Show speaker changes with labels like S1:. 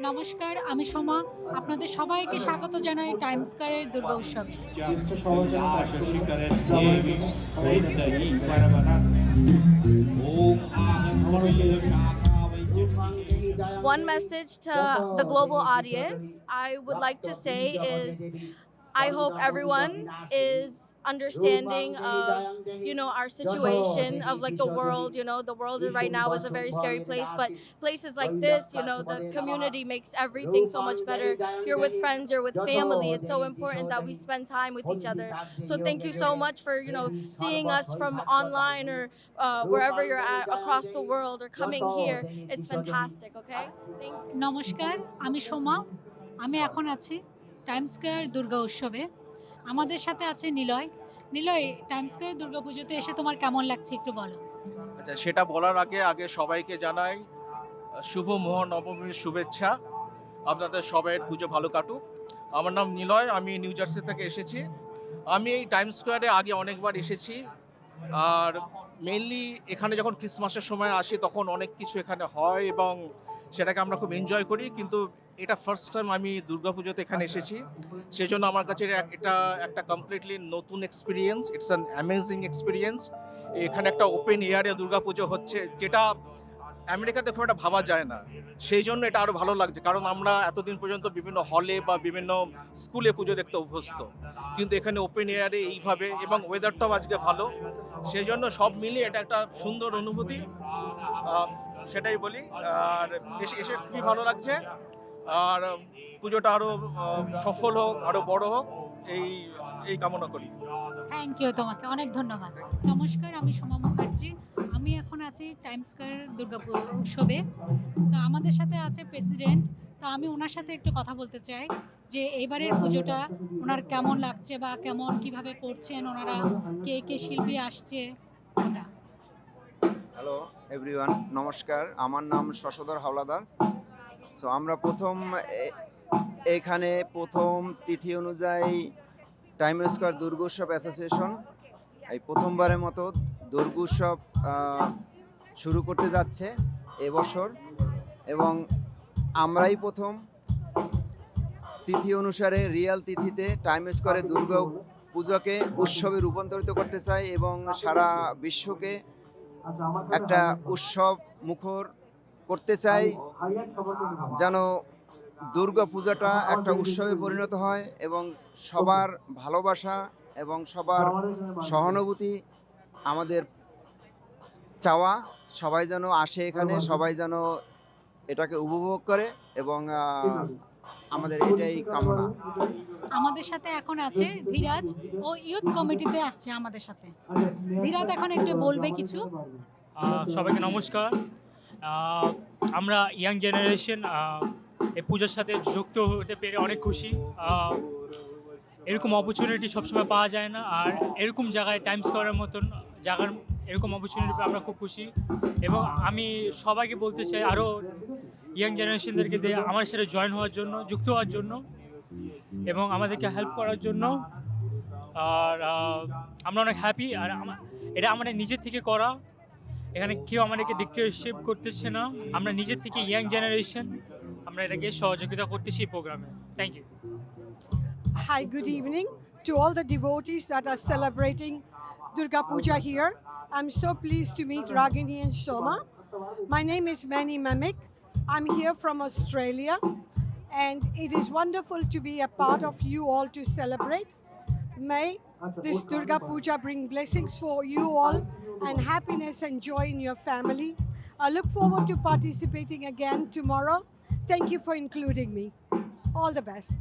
S1: নমস্কার, আমি সোমা। আপনাদের সবাইকে স্বাগত জানাই টাইম স্কয়ারের দুর্গা উৎসবে।
S2: One message to the global audience I would like to say is I hope everyone is understanding of our situation of like the world. The world right now is a very scary place, but places like this, the community makes everything so much better. You're with friends, you're with family. It's so important that we spend time with each other. So thank you so much for seeing us from online or wherever you're at across the world or coming here. It's fantastic. Okay, thank you.
S1: নমস্কার, আমি সোমা। আমি এখন আছি time square Durga উৎসবে। আমাদের সাথে আছে Niloy. Niloy, time square Durga পুজোতে এসে তোমার কেমন লাগছে একটু বলো।
S3: আচ্ছা, সেটা বলার আগে আগে সবাইকে জানাই শুভ মহানবমীর শুভেচ্ছা। আপনাদের সবাইয়ের পুজো ভালো কাটুক। আমার নাম নিলয়, আমি নিউ জার্সি থেকে এসেছি। আমি এই টাইম স্কোয়ারে আগে অনেকবার এসেছি। আর মেইনলি এখানে যখন ক্রিসমাসের সময় আসি তখন অনেক কিছু এখানে হয় এবং সেটাকে আমরা খুব এনজয় করি। কিন্তু এটা ফার্স্ট টাইম আমি দুর্গাপুজোতে এখানে এসেছি, সেজন্য আমার কাছে এটা একটা কমপ্লিটলি নতুন experience. It's an amazing experience. এখানে একটা ওপেন এয়ারে দুর্গাপুজো হচ্ছে, যেটা আমেরিকাতে খুব একটা ভাবা যায় না। সেই জন্য এটা আরও ভালো লাগছে, কারণ আমরা এতদিন পর্যন্ত বিভিন্ন হলে বা বিভিন্ন স্কুলে পুজো দেখতে অভ্যস্ত, কিন্তু এখানে ওপেন এয়ারে এইভাবে, এবং ওয়েদারটাও আজকে ভালো, সেই জন্য সব মিলিয়ে এটা একটা সুন্দর অনুভূতি। সেটাই বলি। আর এসে এসে খুবই ভালো লাগছে। আর পুজোটা আরও সফল হোক, আরও বড় হোক, এই এই কামনা করি।
S1: থ্যাংক ইউ, তোমাকে অনেক ধন্যবাদ। নমস্কার, আমি সোমা মুখার্জি। আমি এখন আছি টাইম স্কয়ার দুর্গা উৎসবে। তো আমাদের সাথে আছে প্রেসিডেন্ট। তো আমি ওনার সাথে একটু কথা বলতে চাই যে এবারের পুজোটা ওনার কেমন লাগছে বা কিভাবে করছেন ওনারা, কে কে শিল্পী আসছে ওটা।
S4: হ্যালো এভরিওয়ান, নমস্কার। আমার নাম শশধর হাওলাদার। সো আমরা এখানে প্রথম তিথি অনুযায়ী টাইম স্কয়ার দুর্গোৎসব অ্যাসোসিয়েশন এই প্রথমবারের মতো দুর্গোৎসব শুরু করতে যাচ্ছে এবছর, এবং আমরাই প্রথম তিথি অনুসারে রিয়েল তিথিতে টাইম স্কয়ারে দুর্গা পুজোকে উৎসবে রূপান্তরিত করতে চাই এবং সারা বিশ্বকে একটা উৎসব মুখর করতে চাই, যেন দুর্গা পূজাটা একটা উৎসবে পরিণত হয় এবং সবার ভালোবাসা এবং সবার সহানুভূতি আমাদের চাওয়া। সবাই যেন আসে এখানে, সবাই যেন এটাকে উপভোগ করে, এবং আমাদের এটাই কামনা।
S1: আমাদের সাথে এখন আছে ধীরাজ, ও ইউথ কমিটিতে আসছে আমাদের সাথে। ধীরাজ এখন একটু বলবে কিছু।
S5: সবাইকে নমস্কার। আমরা ইয়াং জেনারেশন এই পুজোর সাথে যুক্ত হতে পেরে অনেক খুশি। এরকম অপরচুনিটি সবসময় পাওয়া যায় না, আর এরকম জায়গায় টাইম স্কয়ারের মতন জায়গার এরকম অপরচুনিটি আমরা খুব খুশি। এবং আমি সবাইকে বলতে চাই আরও ইয়াং জেনারেশনদেরকে দিয়ে আমার সাথে জয়েন হওয়ার জন্য, যুক্ত হওয়ার জন্য এবং আমাদেরকে হেল্প করার জন্য। আর আমরা অনেক হ্যাপি। আর এটা আমাদের নিজের থেকে করা, এখানে কেউ আমাদেরকে ডিক্টেটরশিপ করতেছে না। আমরা নিজের থেকে ইয়াং জেনারেশন আমরা এটাকে সহযোগিতা করতেছি এই প্রোগ্রামে। Thank you.
S6: Hi, good evening to all the devotees that are celebrating Durga Puja here. I'm so pleased to meet Ragini and Soma. My name is Manny Mamik. I'm here from Australia, and it is wonderful to be a part of you all to celebrate. May this Durga Puja bring blessings for you all and happiness and joy in your family. I look forward to participating again tomorrow. Thank you for including me. All the best.